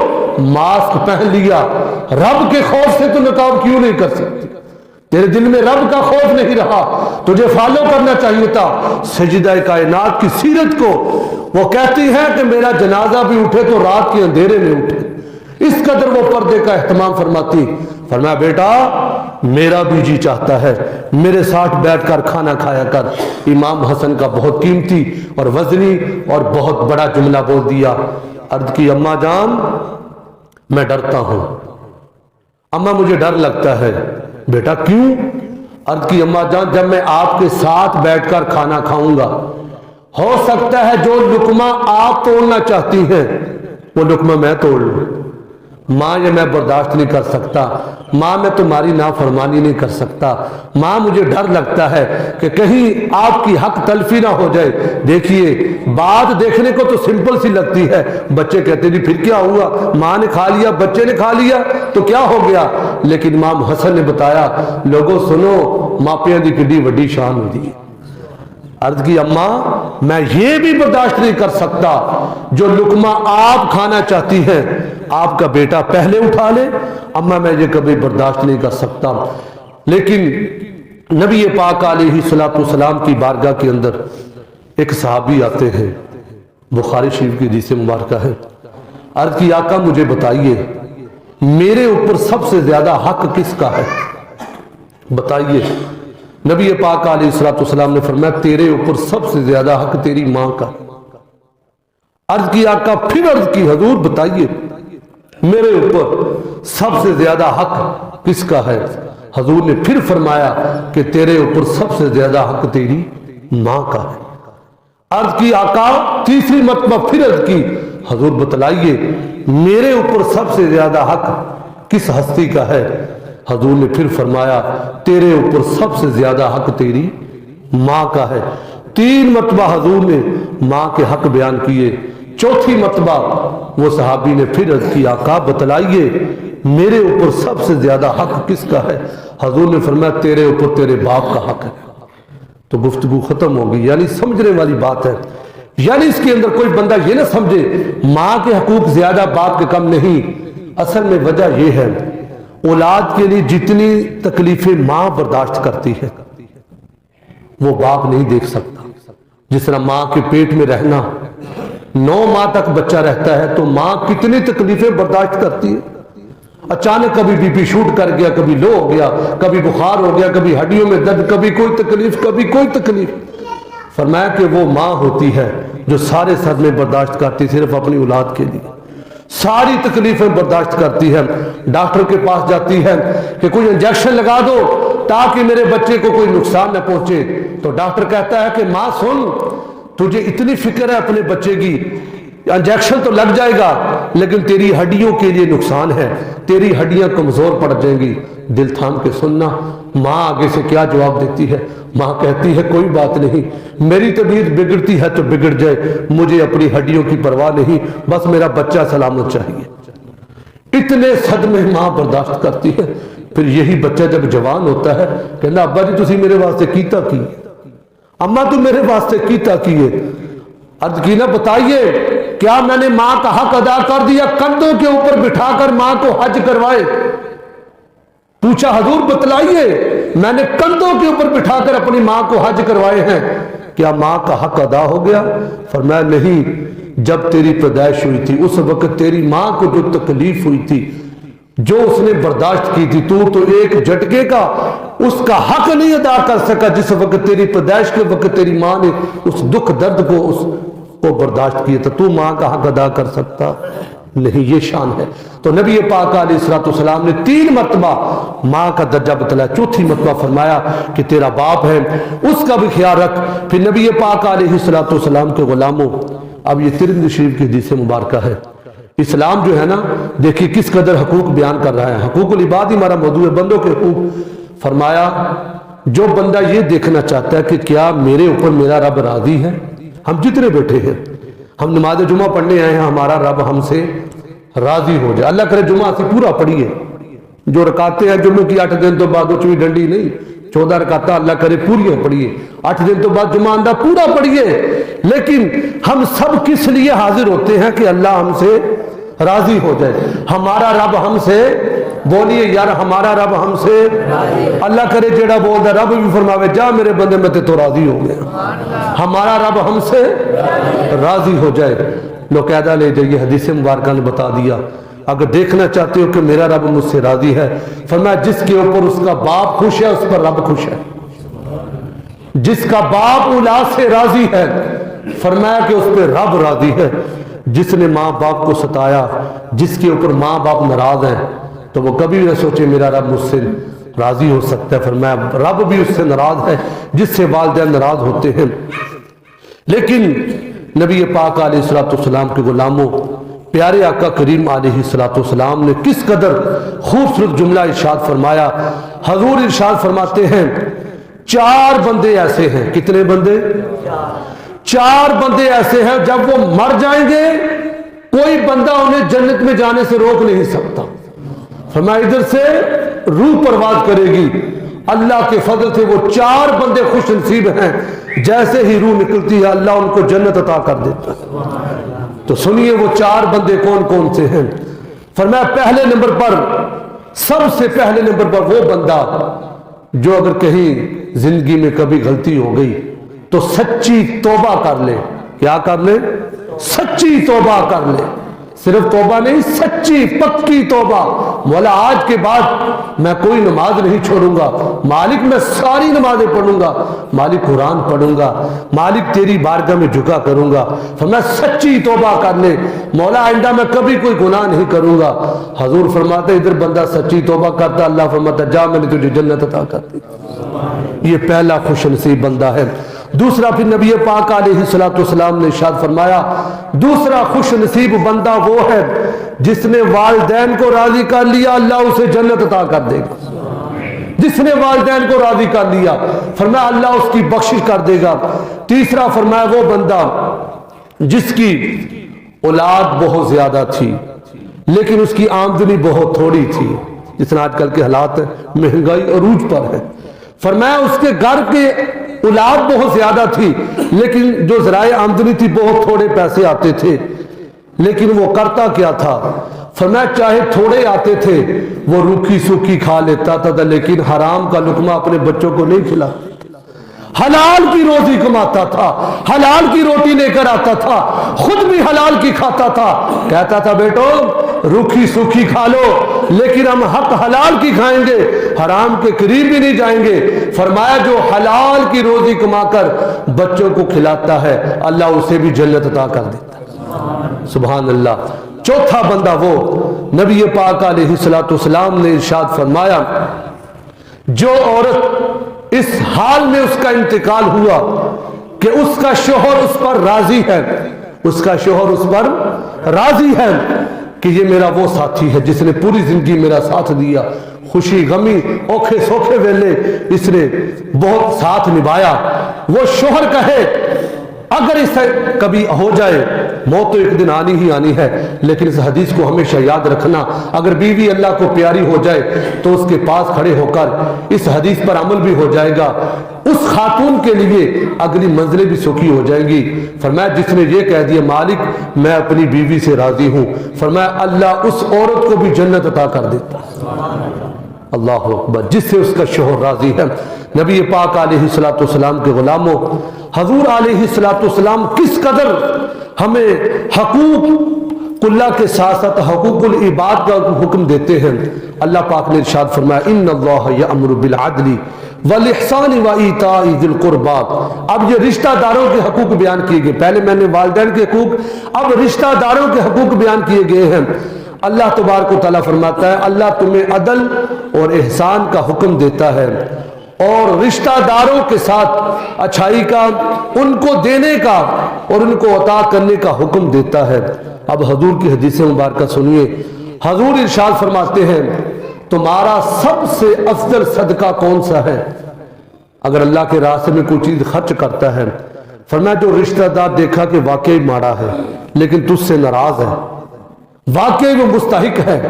ماسک پہن لیا، رب کے خوف سے تو نقاب کیوں نہیں کر سکتی؟ تیرے دل میں رب کا خوف نہیں رہا، تجھے فالو کرنا چاہیے تھا سیدہ کائنات کی سیرت کو۔ وہ کہتی ہے کہ میرا جنازہ بھی اٹھے تو رات کے اندھیرے میں اٹھے، اس قدر وہ پردے کا اہتمام فرماتی۔ فرمایا بیٹا میرا بھی جی چاہتا ہے میرے ساتھ بیٹھ کر کھانا کھایا کر۔ امام حسن کا بہت قیمتی اور وزنی اور بہت بڑا جملہ بول دیا۔ عرض کی اماں جان میں ڈرتا ہوں، اماں مجھے ڈر لگتا ہے۔ بیٹا کیوں؟ عرض کی اماں جان جب میں آپ کے ساتھ بیٹھ کر کھانا کھاؤں گا ہو سکتا ہے جو لقمہ آپ توڑنا چاہتی ہیں وہ لقمہ میں توڑ لوں۔ ماں یہ میں برداشت نہیں کر سکتا، ماں میں تمہاری نافرمانی نہیں کر سکتا، ماں مجھے ڈر لگتا ہے کہ کہیں آپ کی حق تلفی نہ ہو جائے۔ دیکھیے بات دیکھنے کو تو سمپل سی لگتی ہے، بچے کہتے نہیں پھر کیا ہوا، ماں نے کھا لیا بچے نے کھا لیا تو کیا ہو گیا، لیکن امام حسن نے بتایا لوگوں سنو ماپیاں دی کڈی وڈی شان ہوتی ہے۔ عرض کی اماں میں یہ بھی برداشت نہیں کر سکتا جو لقمہ آپ کھانا چاہتی ہیں آپ کا بیٹا پہلے اٹھا لے، اماں میں یہ کبھی برداشت نہیں کر سکتا۔ لیکن نبی پاک علیہ السلام کی بارگاہ کے اندر ایک صحابی آتے ہیں، بخاری شریف کی حدیث مبارکہ ہے۔ عرض کی آقا مجھے بتائیے میرے اوپر سب سے زیادہ حق کس کا ہے، بتائیے۔ نبی پاک علیہ السلام نے فرمایا تیرے اوپر سب سے زیادہ حق تیری ماں کا۔ عرض کی آقا پھر عرض کی حضور بتائیے۔ میرے اوپر سب سے زیادہ حق کس کا ہے؟ حضور نے پھر فرمایا کہ تیرے اوپر سب سے زیادہ حق تیری ماں کا ہے۔ عرض کی آقا تیسری مرتبہ پھر عرض کی حضور بتلائیے میرے اوپر سب سے زیادہ حق کس ہستی کا ہے؟ حضور نے پھر فرمایا تیرے اوپر سب سے زیادہ حق تیری ماں کا ہے۔ تین مرتبہ حضور نے ماں کے حق بیان کیے، چوتھی مرتبہ وہ صحابی نے پھر عرض کی آقا بتلائیے میرے اوپر سب سے زیادہ حق کس کا ہے؟ حضور نے فرمایا تیرے اوپر تیرے باپ کا حق ہے۔ تو گفتگو ختم ہوگی، یعنی سمجھنے والی بات ہے۔ یعنی اس کے اندر کوئی بندہ یہ نہ سمجھے ماں کے حقوق زیادہ باپ کے کم نہیں، اصل میں وجہ یہ ہے اولاد کے لیے جتنی تکلیفیں ماں برداشت کرتی ہے وہ باپ نہیں دیکھ سکتا۔ جس طرح ماں کے پیٹ میں رہنا 9 ماہ تک بچہ رہتا ہے تو ماں کتنی تکلیفیں برداشت کرتی ہے، اچانک کبھی بی پی شوٹ کر گیا، کبھی لو ہو گیا، کبھی بخار ہو گیا، کبھی ہڈیوں میں درد، کبھی کوئی تکلیف، کبھی کوئی تکلیف۔ فرمایا کہ وہ ماں ہوتی ہے جو سارے صدمے برداشت کرتی صرف اپنی اولاد کے لیے، ساری تکلیفیں برداشت کرتی ہے، ڈاکٹر کے پاس جاتی ہے کہ کوئی انجیکشن لگا دو تاکہ میرے بچے کو کوئی نقصان نہ پہنچے، تو ڈاکٹر کہتا ہے کہ ماں سن تجھے اتنی فکر ہے اپنے بچے کی، انجیکشن تو لگ جائے گا لیکن تیری ہڈیوں کے لیے نقصان ہے، تیری ہڈیاں کمزور پڑ جائیں گی، دل تھام کے سننا۔ ماں آگے سے کیا جواب دیتی ہے؟ ماں کہتی ہے کوئی بات نہیں، میری طبیعت بگڑتی ہے تو بگڑ جائے، مجھے اپنی ہڈیوں کی پرواہ نہیں، بس میرا بچہ سلامت چاہیے۔ اتنے صدمے ماں برداشت کرتی ہے، پھر یہی بچہ جب جوان ہوتا ہے کہنا ابا جی تسی میرے واسطے کیتا کی، اماں تو میرے واسطے کیتا کیے۔ عرض کی نہ بتائیے کیا میں نے ماں کا حق ادا کر دیا؟ کندھوں کے اوپر بٹھا کر ماں کو حج کروائے۔ پوچھا حضور بتلائیے میں نے کندھوں کے اوپر بٹھا کر اپنی ماں کو حج کروائے ہیں، کیا ماں کا حق ادا ہو گیا؟ فرمایا نہیں، جب تیری پیدائش ہوئی تھی اس وقت تیری ماں کو جو تکلیف ہوئی تھی، جو اس نے برداشت کی تھی، تو ایک جھٹکے کا اس کا حق نہیں ادا کر سکا جس وقت تیری پیدائش کے وقت تیری ماں نے اس دکھ درد کو برداشت کیا تھا، تو ماں کا حق ادا کر سکتا نہیں۔ یہ شان ہے۔ تو نبی پاک علیہ السلام نے 3 مرتبہ ماں کا درجہ بتلایا، چوتھی مرتبہ فرمایا کہ تیرا باپ ہے اس کا بھی خیال رکھ۔ پھر نبی پاک علیہ السلام کے غلاموں، اب یہ ترمذی شریف کی حدیث مبارکہ ہے، اسلام جو ہے نا دیکھیے کس قدر حقوق بیان کر رہا ہے۔ حقوق العباد ہی ہمارا موضوع ہے، بندوں کے حقوق۔ فرمایا جو بندہ یہ دیکھنا چاہتا ہے کہ کیا میرے اوپر میرا رب راضی ہے، ہم جتنے بیٹھے ہیں، ہم نماز جمعہ پڑھنے آئے ہیں، ہمارا رب ہم سے راضی ہو جائے، اللہ کرے جمعہ سے پورا پڑھیے، جو رکعتیں ہیں جمعہ کی 8 دن تو بعد چوئی ڈنڈی نہیں 14 رکعتیں اللہ کرے پوری پڑھیے، 8 دن تو بعد جمعہ اندہ پورا پڑھیے، لیکن ہم سب کس لیے حاضر ہوتے ہیں کہ اللہ ہم سے راضی ہو جائے۔ ہمارا رب ہم سے، بولیے یار ہمارا رب ہم سے، اللہ کرے جیڑا بول دا رب بھی فرماوے جا میرے بندے میں تے تو راضی ہو گیا، ہمارا رب ہم سے راضی ہو جائے۔ لو قاعدہ لے جائیے، حدیث مبارکہ نے بتا دیا۔ اگر دیکھنا چاہتے ہو کہ میرا رب مجھ سے راضی ہے، فرمایا جس کے اوپر اس کا باپ خوش ہے اس پر رب خوش ہے، جس کا باپ اولاد سے راضی ہے فرمایا کہ اس پہ رب راضی ہے، جس نے ماں باپ کو ستایا، جس کے اوپر ماں باپ ناراض ہیں تو وہ کبھی نہ سوچے میرا رب مجھ سے راضی ہو سکتا ہے۔ فرمایا رب بھی اس سے ناراض ہے جس سے والدین ناراض ہوتے ہیں۔ لیکن نبی پاک علیہ السلام کے غلاموں، پیارے آقا کریم علیہ السلام نے کس قدر خوبصورت جملہ ارشاد فرمایا۔ حضور ارشاد فرماتے ہیں 4 بندے ایسے ہیں، کتنے بندے؟ 4 بندے ایسے ہیں جب وہ مر جائیں گے کوئی بندہ انہیں جنت میں جانے سے روک نہیں سکتا۔ فرمایا ادھر سے روح پرواز کرے گی، اللہ کے فضل سے وہ 4 بندے خوش نصیب ہیں، جیسے ہی روح نکلتی ہے اللہ ان کو جنت عطا کر دیتا ہے۔ تو سنیے وہ 4 بندے کون کون سے ہیں۔ فرمایا پہلے نمبر پر، سب سے پہلے نمبر پر وہ بندہ جو اگر کہیں زندگی میں کبھی غلطی ہو گئی تو سچی توبہ کر لے۔ کیا کر لے؟ سچی توبہ کر لے۔ صرف توبہ نہیں، سچی پکی توبہ، مولا آج کے بعد میں کوئی نماز نہیں چھوڑوں گا، مالک میں ساری نمازیں پڑھوں گا، مالک قرآن پڑھوں گا، مالک تیری بارگاہ میں جھکا کروں گا، فرمایا سچی توبہ کر لے، مولا آئندہ میں کبھی کوئی گناہ نہیں کروں گا۔ حضور فرماتے ادھر بندہ سچی توبہ کرتا، اللہ فرماتا جا میں نے تجھے جنت عطا کر دی۔ یہ پہلا خوش نصیب بندہ ہے۔ دوسرا پھر نبی پاک علیہ السلام نے ارشاد فرمایا دوسرا خوش نصیب بندہ وہ ہے جس نے والدین کو راضی کر لیا، اللہ اسے جنت عطا کر دے گا۔ جس نے والدین کو راضی کر لیا، فرمایا اللہ اس کی بخشش کر دے گا۔ تیسرا فرمایا وہ بندہ جس کی اولاد بہت زیادہ تھی لیکن اس کی آمدنی بہت تھوڑی تھی، جس طرح آج کل کے حالات ہیں، مہنگائی عروج پر ہے۔ فرمایا اس کے گھر کے اولاد بہت زیادہ تھی لیکن جو ذرائع آمدنی تھی بہت تھوڑے پیسے آتے تھے، لیکن وہ کرتا کیا تھا؟ فرمایا چاہے تھوڑے آتے تھے وہ روکھی سوکھی کھا لیتا تھا لیکن حرام کا لقمہ اپنے بچوں کو نہیں کھلا، حلال کی روزی کماتا تھا، حلال کی روٹی لے کر آتا تھا، خود بھی حلال کی کھاتا تھا، کہتا تھا بیٹو روکھی سوکھی کھا لو لیکن ہم حق حلال کی کھائیں گے، حرام کے قریب بھی نہیں جائیں گے۔ فرمایا جو حلال کی روزی کما کر بچوں کو کھلاتا ہے اللہ اسے بھی جنت عطا کر دیتا ہے۔ سبحان اللہ۔ چوتھا بندہ وہ نبی پاک علیہ السلام نے ارشاد فرمایا جو عورت اس حال میں اس کا انتقال ہوا کہ اس کا شوہر اس پر راضی ہے، اس کا شوہر اس پر راضی ہے کہ یہ میرا وہ ساتھی ہے جس نے پوری زندگی میرا ساتھ دیا، خوشی غمی اوکھے سوکھے ویلے اس نے بہت ساتھ نبھایا، وہ شوہر کہے اگر اس سے کبھی ہو جائے موت تو ایک دن آنی ہی آنی ہے، لیکن اس حدیث کو ہمیشہ یاد رکھنا، اگر بیوی اللہ کو پیاری ہو جائے تو اس کے پاس کھڑے ہو کر اس حدیث پر عمل بھی ہو جائے گا، اس خاتون کے لیے اگلی منزلیں بھی سکھی ہو جائیں گی۔ فرمایا جس نے یہ کہہ دیا مالک میں اپنی بیوی سے راضی ہوں، فرمایا اللہ اس عورت کو بھی جنت عطا کر دیتا۔ اللہ اکبر۔ جس سے اس کا شوہر راضی ہے۔ نبی پاک علیہ السلام کے غلاموں، حضور علیہ السلام کس قدر ہمیں حقوق اللہ کے ساتھ ساتھ حقوق العباد کا حکم دیتے ہیں۔ اللہ پاک نے ارشاد فرمایا ان اللہ یأمر بالعدل والاحسان وایتاء ذی القربى۔ اب یہ رشتہ داروں کے حقوق بیان کیے گئے، پہلے میں نے والدین کے حقوق، اب رشتہ داروں کے حقوق بیان کیے گئے ہیں۔ اللہ تبارک و تعالیٰ فرماتا ہے اللہ تمہیں عدل اور احسان کا حکم دیتا ہے اور رشتہ داروں کے ساتھ اچھائی کا، ان کو دینے کا اور ان کو عطا کرنے کا حکم دیتا ہے۔ اب حضور کی حدیث مبارکہ سنیے، حضور ارشاد فرماتے ہیں تمہارا سب سے افضل صدقہ کون سا ہے؟ اگر اللہ کے راستے میں کوئی چیز خرچ کرتا ہے، فرمایا جو رشتہ دار دیکھا کہ واقعی ماڑا ہے لیکن تجھ سے ناراض ہے، واقعی وہ مستحق ہے،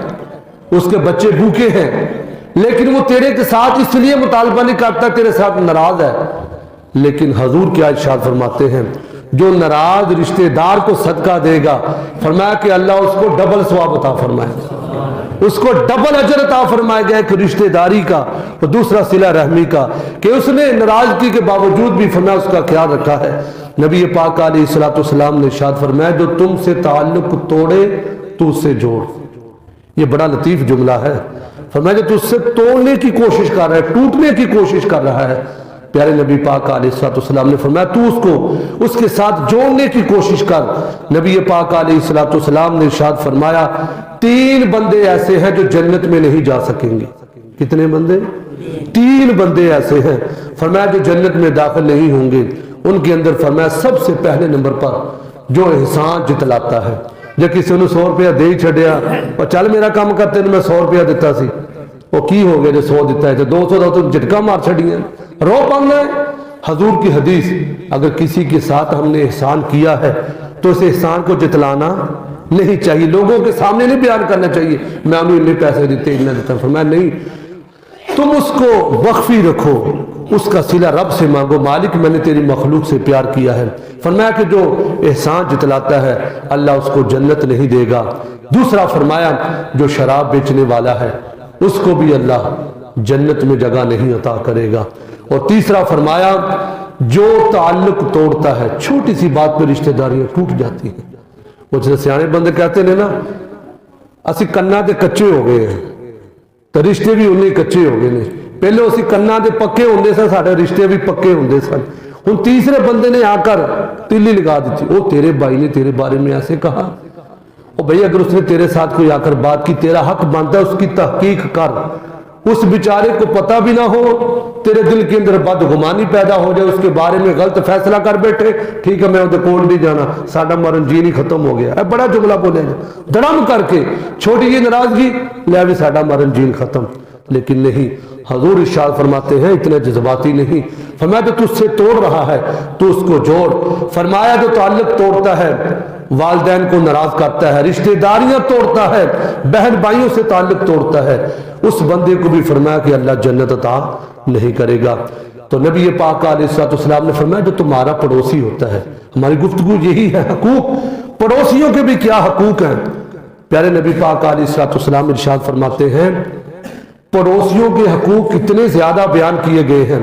اس کے بچے بھوکے ہیں لیکن وہ تیرے کے ساتھ اس لیے مطالبہ نہیں کرتا، تیرے ساتھ ناراض ہے، لیکن حضور کیا ارشاد فرماتے ہیں جو ناراض رشتہ دار کو صدقہ دے گا، فرمایا کہ اللہ اس کو ڈبل ثواب عطا فرمائے، اس کو ڈبل اجر عطا فرمائے گا، ایک رشتہ داری کا اور دوسرا صلہ رحمی کا، کہ اس نے ناراضگی کے باوجود بھی فرمایا اس کا خیال رکھا ہے۔ نبی پاک علیہ السلام نے ارشاد فرمایا جو تم سے تعلق توڑے تو اس سے جوڑ۔ یہ بڑا لطیف جملہ ہے، فرمایا کہ تو اس سے توڑنے کی کوشش کر رہا ہے، ٹوٹنے کی کوشش کر رہا ہے، پیارے نبی پاک علیہ السلام نے فرمایا تو اس کو اس کے ساتھ جوڑنے کی کوشش کر۔ نبی پاک علیہ السلام نے ارشاد فرمایا 3 بندے ایسے ہیں جو جنت میں نہیں جا سکیں گے۔ کتنے بندے؟ 3 بندے ایسے ہیں فرمایا جو جنت میں داخل نہیں ہوں گے۔ ان کے اندر فرمایا سب سے پہلے نمبر پر جو احسان جتلاتا ہے، جو کسی نے 100 روپیہ دے ہی چھڑیا اور چل میرا کام کرتے میں 100 روپیہ دیتا سی، وہ کی ہو گئے جو 100 دیتا ہے، 200 دا تو جھٹکا مار چھڑیاں رو پانا ہے۔ حضور کی حدیث اگر کسی کے ساتھ ہم نے احسان کیا ہے تو اس احسان کو جتلانا نہیں چاہیے، لوگوں کے سامنے نہیں بیان کرنا چاہیے میں انہوں نے پیسے دیتے اتنا دیتا، فرمایا نہیں، تم اس کو مخفی رکھو، اس کا صلہ رب سے مانگو، مالک میں نے تیری مخلوق سے پیار کیا ہے۔ فرمایا کہ جو احسان جتلاتا ہے اللہ اس کو جنت نہیں دے گا۔ دوسرا فرمایا جو شراب بیچنے والا ہے اس کو بھی اللہ جنت میں جگہ نہیں عطا کرے گا۔ اور تیسرا فرمایا جو تعلق توڑتا ہے، چھوٹی سی بات پہ رشتہ داریاں ٹوٹ جاتی ہیں، وہ جو سیانے بندے کہتے ہیں نا اسی کنا دے کچے ہو گئے ہیں تو رشتے بھی انہیں کچے ہو گئے ہیں. پہلے اسی کنا دے پکے ہوندے سن, ساڈے رشتے بھی پکے ہوندے سن. ہن تیسرے بندے نے آ کر تیلی لگا دی تھی, وہ تیرے بھائی نے تیرے بارے میں ایسے کہا. او بھائی اگر اس نے تیرے ساتھ کوئی آ کر بات کی, تیرا حق بنتا ہے اس کی تحقیق کر. اس بیچارے کو پتہ بھی نہ ہو, تیرے دل کے اندر بدگمانی پیدا ہو جائے, اس کے بارے میں غلط فیصلہ کر بیٹھے, ٹھیک ہے میں اندر کول نہیں جانا, ساڈا مرن جی نہیں ختم ہو گیا. بڑا جملہ بولے دڑم کر کے چھوٹی یہ ناراضگی لے بھی ساڈا مرن جین ختم. لیکن نہیں, حضور ارشاد فرماتے ہیں اتنے جذباتی نہیں. فرمایا جو تجھ سے توڑ رہا ہے تو اس کو جوڑ. فرمایا جو تعلق توڑتا ہے, والدین کو ناراض کرتا ہے, رشتہ داریاں توڑتا ہے, بہن بھائیوں سے تعلق توڑتا ہے, اس بندے کو بھی فرمایا کہ اللہ جنت عطا نہیں کرے گا. تو نبی پاک علیہ السلام نے فرمایا جو تمہارا پڑوسی ہوتا ہے, ہماری گفتگو یہی ہے, حقوق پڑوسیوں کے بھی کیا حقوق ہیں. پیارے نبی پاک علیہ السلام ارشاد فرماتے ہیں پڑوسیوں کے حقوق اتنے زیادہ بیان کیے گئے ہیں.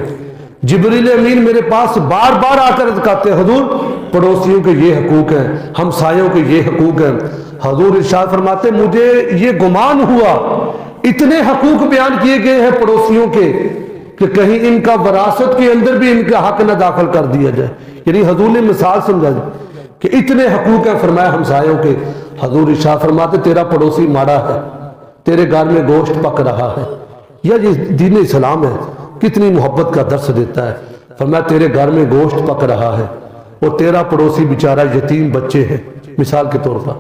جبریل امین میرے پاس بار بار آ کر کہتے ہیں حضور پڑوسیوں کے یہ حقوق ہیں, ہمسایوں کے یہ حقوق ہیں. حضور ارشاد فرماتے مجھے یہ گمان ہوا اتنے حقوق بیان کیے گئے ہیں پڑوسیوں کے کہ کہیں ان کا وراثت کے اندر بھی ان کا حق نہ داخل کر دیا جائے. یعنی حضور نے مثال سمجھا دی کہ اتنے حقوق ہیں فرمایا ہمسایوں کے. حضور ارشاد فرماتے تیرا پڑوسی مارا ہے, تیرے گھر میں گوشت پک رہا ہے, یا یہ دین اسلام ہے کتنی محبت کا درس دیتا ہے. فرمایا تیرے گھر میں گوشت پک رہا ہے اور تیرا پڑوسی بیچارہ یتیم بچے ہیں مثال کے طور پر.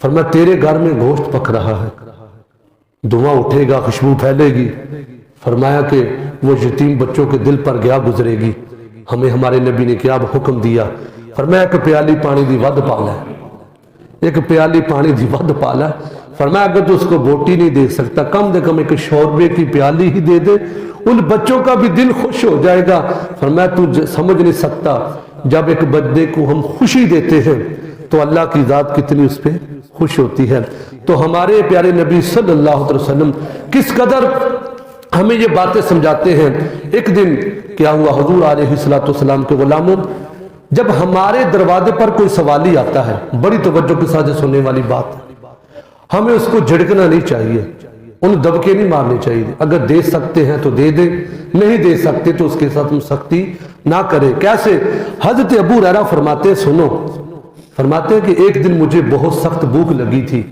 فرمایا تیرے گھر میں گوشت پک رہا ہے, دھواں اٹھے گا, خوشبو پھیلے گی. فرمایا کہ وہ یتیم بچوں کے دل پر گیا گزرے گی. ہمیں ہمارے نبی نے کیا حکم دیا, فرمایا ایک پیالی پانی دی ود پالا, ایک پیالی پانی دی ود پالا. فرمایا اگر تو اس کو بوٹی نہیں دے سکتا کم سے کم ایک شوربے کی پیالی ہی دے دے, ان بچوں کا بھی دل خوش ہو جائے گا. فرمایا تو سمجھ نہیں سکتا جب ایک بندے کو ہم خوشی دیتے ہیں تو اللہ کی ذات کتنی اس پہ خوش ہوتی ہے. تو ہمارے پیارے نبی صلی اللہ علیہ وسلم کس قدر ہمیں یہ باتیں سمجھاتے ہیں. ایک دن کیا ہوا, حضور علیہ السلام کے غلاموں جب ہمارے دروازے پر کوئی سوالی آتا ہے, بڑی توجہ کے ساتھ سننے والی بات, ہمیں اس کو جھڑکنا نہیں چاہیے, ان دبکے نہیں مارنے چاہیے. اگر دے سکتے ہیں تو دے دیں, نہیں دے سکتے تو اس کے ساتھ ہم سختی نہ کریں. کیسے؟ حضرت ابو ہریرہ فرماتے ہیں سنو, فرماتے ہیں کہ ایک دن مجھے بہت سخت بھوک لگی تھی.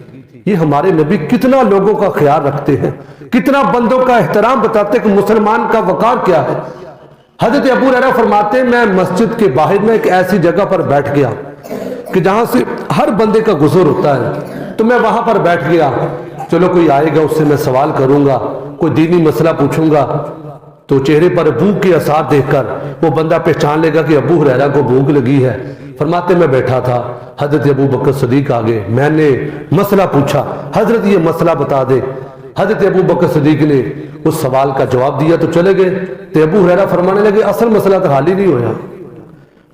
یہ ہمارے نبی کتنا لوگوں کا خیال رکھتے ہیں, کتنا بندوں کا احترام بتاتے ہیں کہ مسلمان کا وقار کیا ہے. حضرت ابو ہریرہ فرماتے ہیں میں مسجد کے باہر میں ایک ایسی جگہ پر بیٹھ گیا کہ جہاں سے ہر بندے کا گزر ہوتا ہے, تو میں وہاں پر بیٹھ گیا. چلو کوئی آئے گا اس سے میں سوال کروں گا, کوئی دینی مسئلہ پوچھوں گا, تو چہرے پر بھوک کے اثار دیکھ کر وہ بندہ پہچان لے گا کہ ابو ہریرہ کو بھوک لگی ہے. فرماتے میں بیٹھا تھا, حضرت ابو بکر صدیق آگے, میں نے مسئلہ پوچھا, حضرت یہ مسئلہ بتا دے. حضرت ابو بکر صدیق نے اس سوال کا جواب دیا تو چلے گئے. تو ابو ہریرہ فرمانے لگے اصل مسئلہ تو حال ہی نہیں ہوا,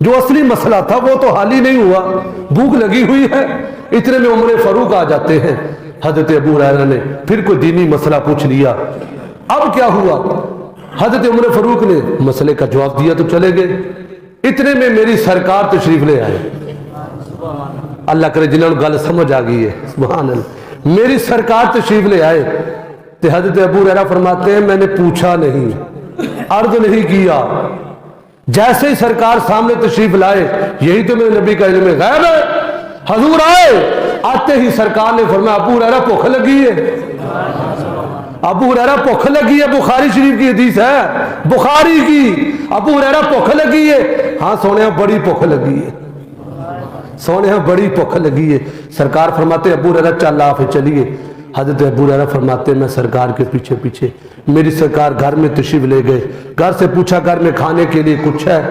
جو اصلی مسئلہ تھا وہ تو حال ہی نہیں ہوا, بھوک لگی ہوئی ہے. اتنے میں عمر فاروق آ جاتے ہیں. حضرت ابو ہریرہ نے پھر کوئی دینی مسئلہ پوچھ لیا. اب کیا ہوا, حضرت عمر فاروق نے مسئلے کا جواب دیا تو چلے گئے. اتنے میں میری سرکار تشریف لے آئے. اللہ کرے جنہوں نے گل سمجھ آ گئی ہے, سبحان اللہ. میری سرکار تشریف لے آئے تو حضرت ابو ہریرہ فرماتے ہیں میں نے پوچھا نہیں, عرض نہیں کیا, جیسے ہی سرکار سامنے تشریف لائے, یہی تو میرے نبی کا علم غیب ہے. حضور آئے, آتے ہی سرکار نے فرمایا ابو ہریرہ بھوک لگی ہے, ابو ہریرہ بھوک لگی ہے. بخاری شریف کی حدیث ہے, بخاری کی. ابو ہریرہ بھوک لگی ہے. ہاں سونے بڑی بھوک لگی ہے, سونے بڑی بھوک لگی ہے. سرکار فرماتے ابو ہریرہ چل آپ چلیے. حضرت ابو ہریرہ فرماتے میں سرکار کے پیچھے پیچھے, میری سرکار گھر میں تشریف لے گئے. گھر سے پوچھا گھر میں کھانے کے لیے کچھ ہے؟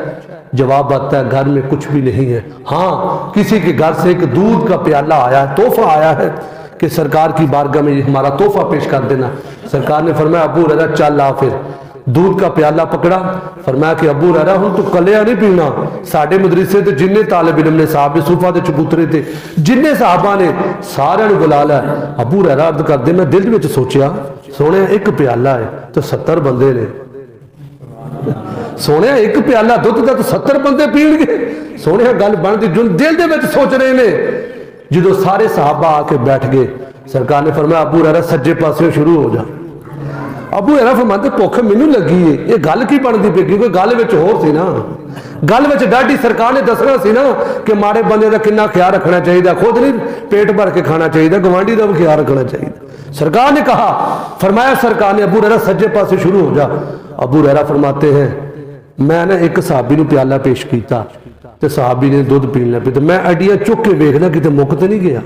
جواب آتا ہے گھر میں کچھ بھی نہیں ہے. ہاں کسی کے گھر سے ایک دودھ کا پیالہ آیا ہے, تحفہ آیا ہے کہ سرکار کی بارگاہ میں ہمارا تحفہ پیش کر دینا. سرکار نے فرمایا ابو ہریرہ چل آ. پھر دودھ کا پیالہ پکڑا. فرمایا کہ ابو ہریرہ ہوں تو کلیا نہیں پینا. ساڈے مدرسے تے جننے طالب علم نے صحابہ صوفہ دے چبوترے تے جننے صحابہ نے سارے نو بلا لیا. ابو ہریرہ عرض کر دے میں دل وچ سوچیا سونے ایک پیالہ ہے تو 70 بندے نے, سونے ایک پیالہ دودھ دا تو 70 بندے پین گے. سونے گل بن دی جن دل دے وچ سوچ رہے نے جدو سارے صحابہ آ کے بیٹھ گئے سرکار نے فرمایا ابو ہریرہ سجے پاسے شروع ہو جا. ابو ہریرہ فرماتے بھوک مینوں لگی ہے, یہ گل کی بنتی پئی, کیونکہ گل وچ ہور سی نا, گل وچ ڈاڈی سرکار نے دسنا سی نا کہ ماڑے بندے دا کنا خیال رکھنا چاہیے, خود نہیں پیٹ بھر کے کھانا چاہیے, گوانڈی دا بھی خیال رکھنا چاہیے. سرکار نے کہا, فرمایا سرکار نے ابو ہریرہ سجے پاسے شروع ہو جا. ابو ہریرہ فرماتے ہیں میں نے ایک صحابی نو پیالہ پیش کیتا تے صحابی نے دودھ پین لگ پیا, تے میں اڈیاں چک کے ویکھنا کتے مک تے نہیں گیا.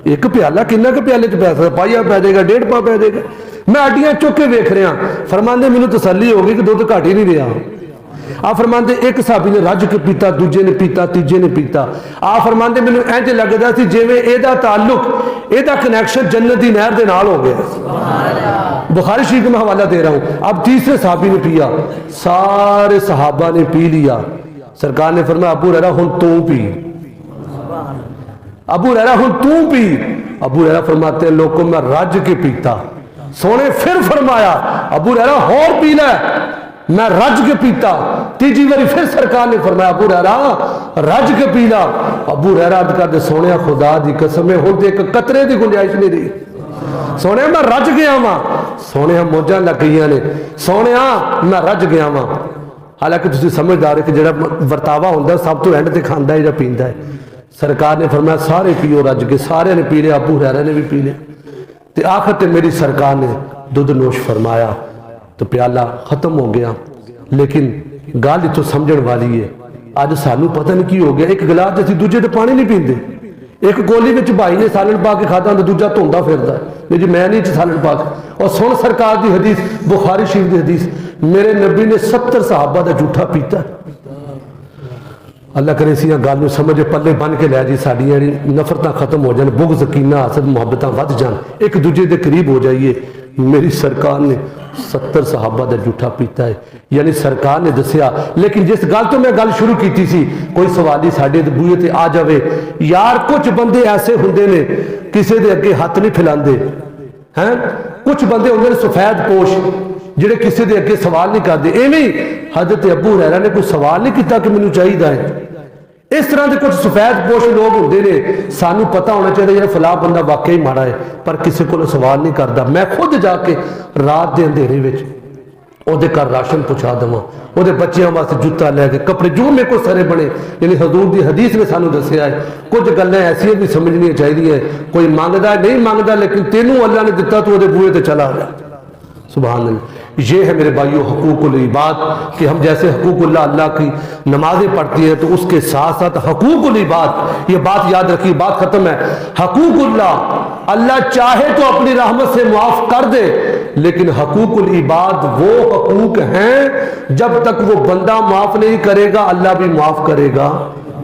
ایک پیالہ کنا کے پیالے چ پی سکدا, پائیا پی جائے گا, 1.5 پا پی جائے گا, میں اڈیاں چک کے ویکھ رہا. فرماندے مینوں تسلی ہو گئی کہ دودھ گھٹ ہی نہیں رہا. آپ فرماندے ایک صحابی نے رج کے پیتا, دوجے نے پیتا, تیجے نے پیتا. آپ فرماندے مینوں انج لگدا سی جویں ایدا تعلق, ایدا کنیکشن جنت دی نہر دے نال ہو گیا. بخاری شریف میں حوالہ دے رہا ہوں. اب تیسرے صحابی نے پیا, سارے صحابہ نے پی لیا. سرکار نے فرمایا ابو ہریرہ ہن تو پی, ابو ہریرہ ہن تو پی. ابو ہریرہ فرماتے ہیں لوگوں میں رج کے پیتا. سونے پھر فرمایا ابو ہریرہ اور پی لے, میں رج کے پیتا. تیجی باری پھر سرکار نے فرمایا ابو ہریرہ رج کے پی لا. ابو ہریرہ عرض کر دے سونے خدا دی قسم ہے ہن تے ایک قطرے دی گنجائش نہیں رہی. سونے میں رج گیا وا, سونے موجاں لگ گئیاں نے, سونے میں رج گیا وا. حالانکہ تسی سمجھدار ہے کہ جڑا ورتاوا ہوندا سب تو اینڈ تے کھاندا ہے یا پیندا ہے. سرکار نے فرمایا سارے پیو رج کے, سارے نے پی لیا, ابو ہریرہ نے بھی پی لیا. تے آخر تے میری سرکار نے دودھ نوش فرمایا تو پیالہ ختم ہو گیا. لیکن گل تو سمجھن والی ہے, اج سانو پتہ نہیں کی ہو گیا, ایک گلاس اسی دوجے تے پانی نہیں پیندے. ایک کولی وچ بھائی نے سالن پا کے کھادا تے دوجا دھوندا پھردا ہے جی میں نہیں سالن پا کے. اور سن سرکار دی حدیث, بخاری شریف دی حدیث, میرے نبی نے 70 صحابہ دا جھوٹا پیتا. اللہ کرے اسی گل نو سمجھ پلے بن کے لے جی, ساڈیاں نفرتاں ختم ہو جان, بغض کینہ حسد محبتاں ود جان, ایک دوجے دے قریب ہو جائیے. میری سرکار نے 70 صحابہ دا جھوٹا پیتا ہے, یعنی سرکار نے دسیا. لیکن جس گل تو میں گل شروع کیتی سی, کوئی سوالی ساڈے بوئے تے آ جاوے یار, کچھ بندے ایسے ہوندے نے کسے دے اگے ہاتھ نہیں پھیلاندے ہیں, کچھ بندے ہوندے نے سفید پوش جڑے کسے دے اگے سوال نہیں کردے. ایویں حضرت ابو ہریرہ نے کوئی سوال نہیں کیتا کہ مینوں چاہیدا ہے. اس طرح دے کچھ سفید پوش لوگ ہوندے نے, سانو پتہ ہونا چاہیے یہ فلاں بندہ واقعی ماڑا ہے, پر کسی کو سوال نہیں کردا. میں خود جا کے رات دے اندھیرے وچ او دے گھر راشن پہنچا دواں, او دے بچیاں واسطے جوتا لے کے, کپڑے جو میرے کو سارے بنے. یعنی حضور دی حدیث نے سانو دسیا ہے کچھ گلاں ایسیاں بھی سمجھنیاں چاہیے. کوئی مانگدا نہیں مانگدا, لیکن تینوں اللہ نے دتا تو او دے بوئے تے چلا جا. سبحان اللہ. یہ ہے میرے بھائیو حقوق العباد, کہ ہم جیسے حقوق اللہ کی نمازیں پڑھتی ہیں تو اس کے ساتھ ساتھ حقوق العباد, یہ بات یاد رکھیے, بات ختم ہے. حقوق اللہ چاہے تو اپنی رحمت سے معاف کر دے, لیکن حقوق العباد وہ حقوق ہیں جب تک وہ بندہ معاف نہیں کرے گا اللہ بھی معاف کرے گا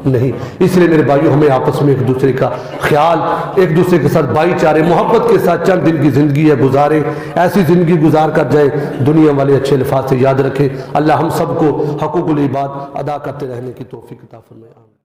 نہیں. اس لیے میرے بھائیو ہمیں آپس میں ایک دوسرے کا خیال, ایک دوسرے کے ساتھ بھائی چارے محبت کے ساتھ چند دن کی زندگی ہے گزارے, ایسی زندگی گزار کر جائے دنیا والے اچھے الفاظ سے یاد رکھے. اللہ ہم سب کو حقوق العباد ادا کرتے رہنے کی توفیق عطا فرمائے.